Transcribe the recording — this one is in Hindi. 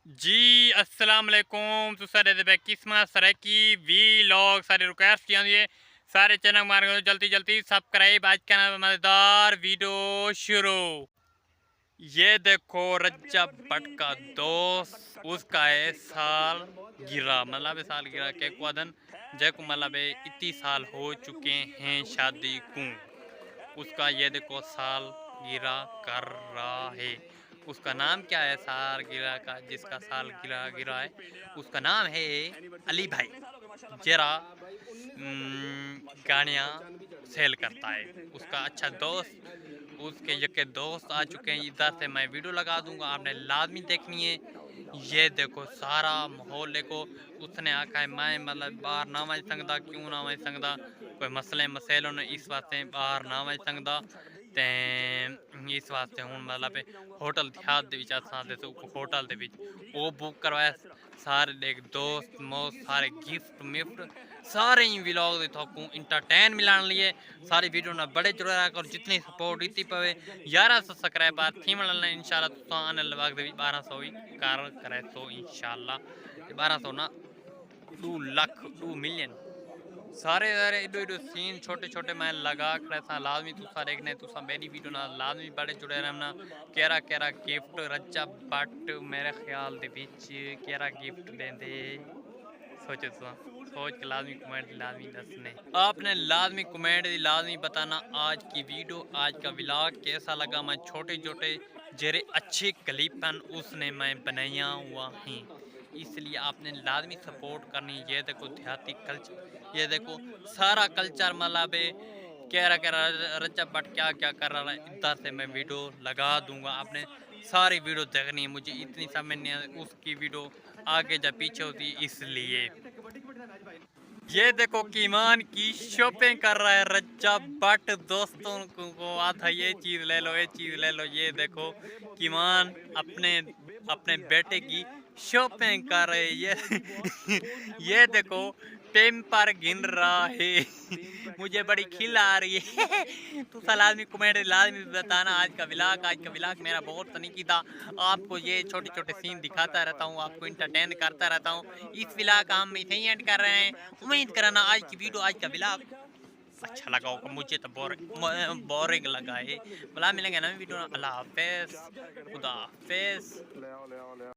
जी अस्सलाम वालेकुम। तो सारे किस्मत सर की वी लॉग सारे रिक्वेस्ट किया हुई है सारे चैनल मार जल्दी जल्दी सब्सक्राइब। आज का मजेदार वीडियो शुरू। ये देखो रज्जब भट्ट का दोस्त उसका है साल गिरा मतलब साल गिरा के क्वादन जैको मतलब इतनी साल हो चुके हैं शादी को। उसका ये देखो साल गिरा कर रहा है। उसका नाम क्या है साल गिरा का जिसका साल गिरा गिरा है उसका नाम है अली भाई। जरा गाड़ियाँ सेल करता है उसका अच्छा दोस्त। उसके यके दोस्त आ चुके हैं इधर से मैं वीडियो लगा दूंगा आपने लाजमी देखनी है। ये देखो सारा माहौल देखो। उसने आखा है मैं मतलब बाहर ना वज सकता क्यों ना वज सकता कोई मसले मसैलों ने इस वास्ते बाहर ना वज सकता ते इस वास्ते हूँ मतलब होटल देहात दे विच असां दे होटल दे विच वो बुक करवाया। सारे देख दोस्त मोस्त सारे गिफ्ट मिफ्ट सारे ही व्लॉग दे थोकू इंटरटेन मिलाने लिए सारी वीडियो ना बड़े जरूर कर जितनी सपोर्ट इतनी पवे 1100 सब्सक्राइबर थी मिलना इंशाल्लाह तो आने लग दे 1200 ही कार करे तो इंशाल्लाह 1200 ना 2 लाख 2 मिलियन सारे सारे इडो इडो सीन छोटे छोटे मैं लगा कर लाजमी तुसा देखने तुसा मेरी वीडियो ना लाजमी बड़े जुड़े रहना। केरा केरा गिफ्ट रज्जा बट मेरे ख्याल दे विच केरा गिफ्ट देंदे सोचो तुसा सोच के लाजमी कमेंट लाजमी दसने आपने लाजमी कमेंट लाजमी बताना आज की वीडियो आज का व्लॉग कैसा लगा। मैं छोटे छोटे जेरे अच्छे क्लिपन उसने मैं बनाया हुआ है इसलिए आपने लाजमी सपोर्ट करनी। ये देखो देहाती कल्चर ये देखो सारा कल्चर मतलब कह रहा रज्जा बट क्या क्या कर रहा है इधर से मैं वीडियो लगा दूंगा। आपने सारी वीडियो देखनी है मुझे इतनी समझ नहीं उसकी वीडियो आगे जब पीछे होती इसलिए। ये देखो कीमान की शॉपिंग कर रहा है रज्जा बट दोस्तों को आता ये चीज ले लो ये चीज ले लो। ये देखो कीमान अपने अपने बेटे की शॉपिंग कर रहे ये ये देखो टेम्पर गिन रहा है मुझे बड़ी खिल आ रही है तो लाजमी कमेंट लाजमी बताना। आज का व्लॉग मेरा बहुत तनिकी था। आपको ये छोटे छोटे सीन दिखाता रहता हूँ आपको इंटरटेन करता रहता हूँ। इस व्लॉग का हम इसे ही एंड कर रहे हैं। उम्मीद करना आज की वीडियो आज का व्लॉग अच्छा लगा होगा। मुझे तो बोरिंग लगा है। मिलेंगे नई वीडियो। अल्लाह हाफिज़ खुदा हाफिज़।